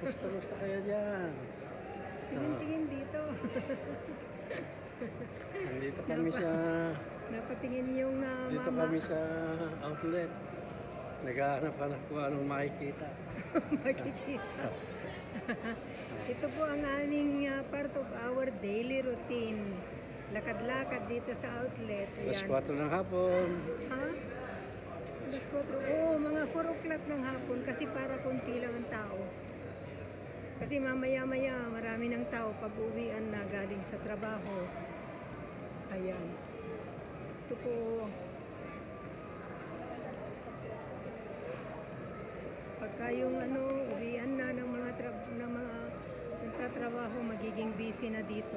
Gusto kayo dyan. Tingin-tingin dito. Nandito kami sa... Napatingin yung Dito mama. kami sa outlet. Naghahanap-hanap ko anong makikita. Makikita. Ito po ang aming part of our daily routine. Lakad-lakad dito sa outlet. Alas Ayan. 4 ng hapon. Ha? Alas 4? Oo, mga 4 o'clock ng hapon kasi para konti lang ang tao. Kasi mamaya-maya marami ng tao pag uwian na galing sa trabaho. Ayan. Ito po. Pagka yung uwian na ng mga nagtatrabaho, magiging busy na dito.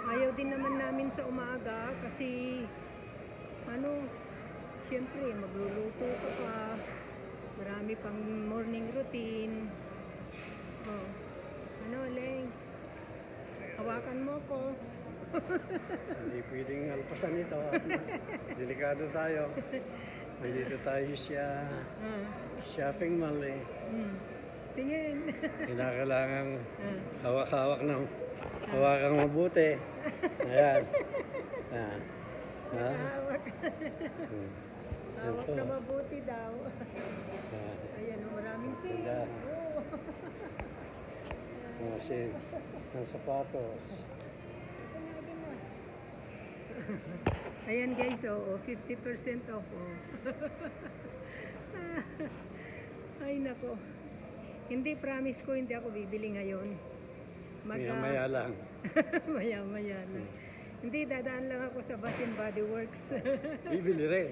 Ayaw din naman namin sa umaga kasi siyempre magluluto ka pa, marami pang morning routine. Oh. Leng, hawakan mo ko. Hindi pwedeng alpasan ito. Delikado tayo. Dito tayo sa shopping mall eh. Tingin. Kinakailangan hawak-hawak ng hawakang mabuti. Ayan. Hawak. Hawak na mabuti daw. Ayan, maraming Ganda. Kasi ng sapatos. Ayan guys, 50% off. Ay nako. Hindi, promise ko hindi ako bibili ngayon. Maya-maya lang. Maya-maya lang. Hindi, dadaan lang ako sa Bath and Body Works. Bibili rin.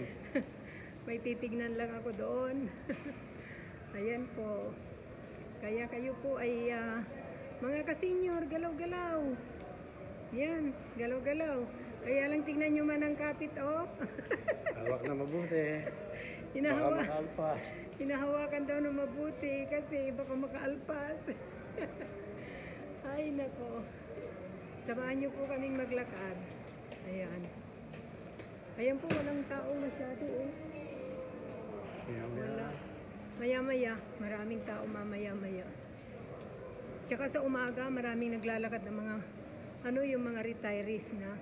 May titignan lang ako doon. Ayan po. Kaya kayo po ay mga kasenyor, galaw-galaw. Yan, galaw-galaw. Kaya lang tignan nyo man ang kapit, oh. Hawak na mabuti. Baka makaalpas. Hinahawakan daw na mabuti kasi baka makaalpas. Ay, nako. Samahan nyo po kaming maglakad. Ayan. Ayan po, walang tao masyado, oh. Wala. Maya-maya, maraming tao mamaya-maya. Tsaka sa umaga, maraming naglalakad ng mga, yung mga retirees na.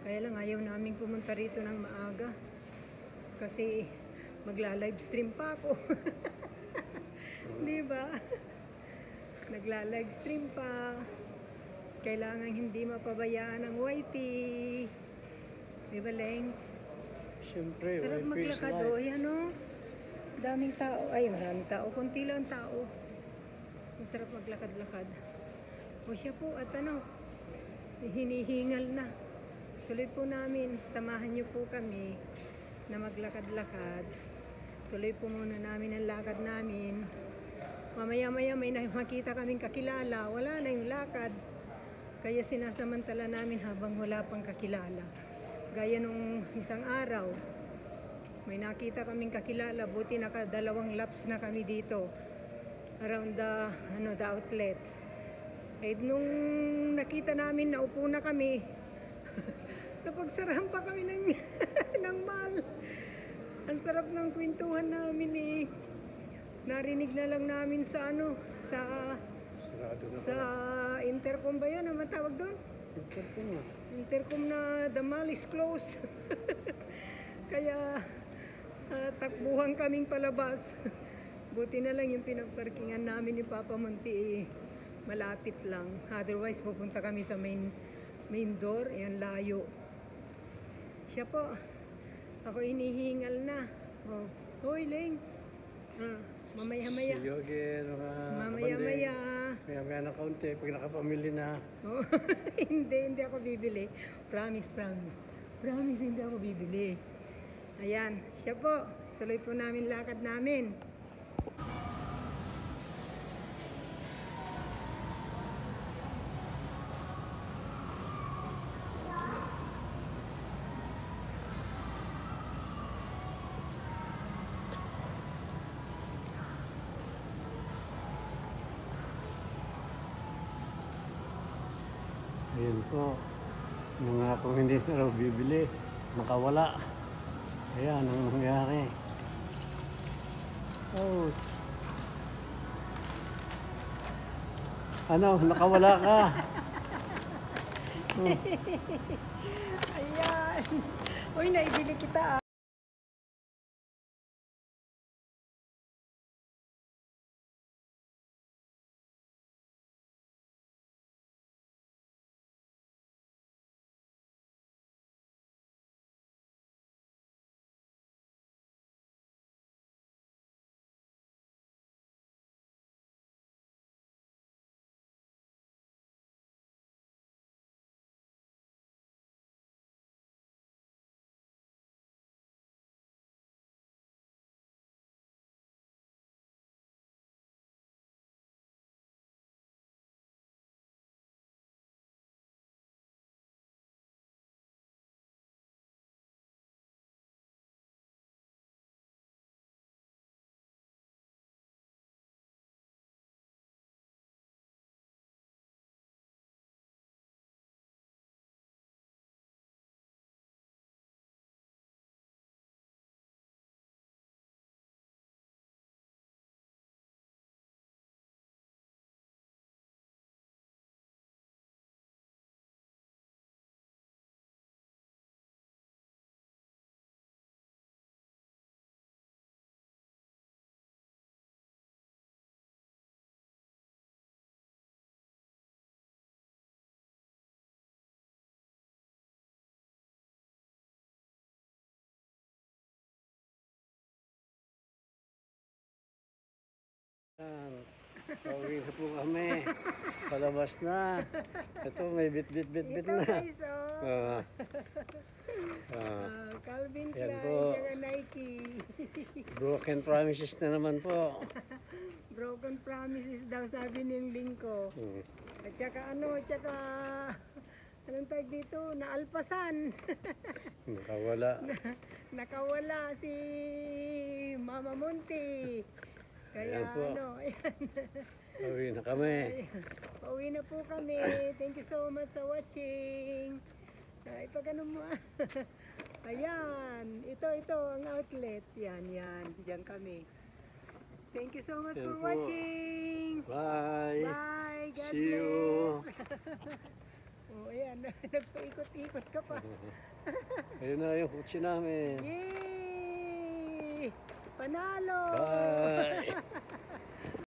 Kaya lang ayaw namin pumunta rito ng maaga. Kasi magla-livestream pa ako. Di ba? Nagla-livestream pa. Kailangan hindi mapabayaan ang YT. Di ba, Leng? Siyempre, Sarap maglakad, oh. Yan, oh. Daming tao. Ay, maraming tao. Kunti lang tao. Masarap maglakad-lakad. O siya po, at hinihingal na. Tuloy po namin, samahan niyo po kami na maglakad-lakad. Tuloy po muna namin ang lakad namin. Mamaya-maya may makita kaming kakilala. Wala na yung lakad. Kaya sinasamantala namin habang wala pang kakilala. Gaya nung isang araw, may nakita kaming kakilala. Buti nakadalawang laps na kami dito. Around the outlet. Eh, nung nakita namin, naupo na kami. Napagsarahan pa kami ng mall. Ang sarap ng kwentuhan namin eh. Narinig na lang namin sa sa intercom ba yun? Ang matawag doon? Intercom na. Intercom na the mall is closed. Kaya takbuhan kaming palabas. Buti na lang yung pinagparkingan namin ni Papa Monti malapit lang. Otherwise pupunta kami sa main door. Ayan, layo. Siya po. Ako inihingal na. Oh. Hoy, Leng. Mamaya-maya. See you again, mga Mamaya-maya. Maya-maya na kaunti, pag nakapamili na. Oh. Hindi ako bibili. Promise. Promise, hindi ako bibili. Ayan, siya po. Tuloy po namin lakad namin. Ayan po. Mga kung hindi na raw bibili, nakawala. Ayan ang nangyari. Oh. Ano, nakawala ka. Ayan. Uy, naibili kita ah. Yan. Pauwi na po kami. Palabas na. Ito, may bit-bit-bit-bit Ito na. guys, oh. Ah. Ah. Calvin Yan Klein, po. saka Nike. Broken promises na naman po. Broken promises daw sabi ng lingko. Hmm. At saka anong tag dito? Naalpasan. Nakawala. Nakawala si Mama Monty. Kaya Ayan po. ayan. Pauwi na kami. Pauwi na po kami. Thank you so much for watching. Ay, pag ano mo. Ayan. Ito ang outlet. Yan. Diyan kami. Thank you so much Ayan for po. watching. Bye. Bye. God See you. bless. Oh, ayan. Nagpaikot-ikot ka pa. Ayun na yung kutsi namin. Yay! Panalo! Bye.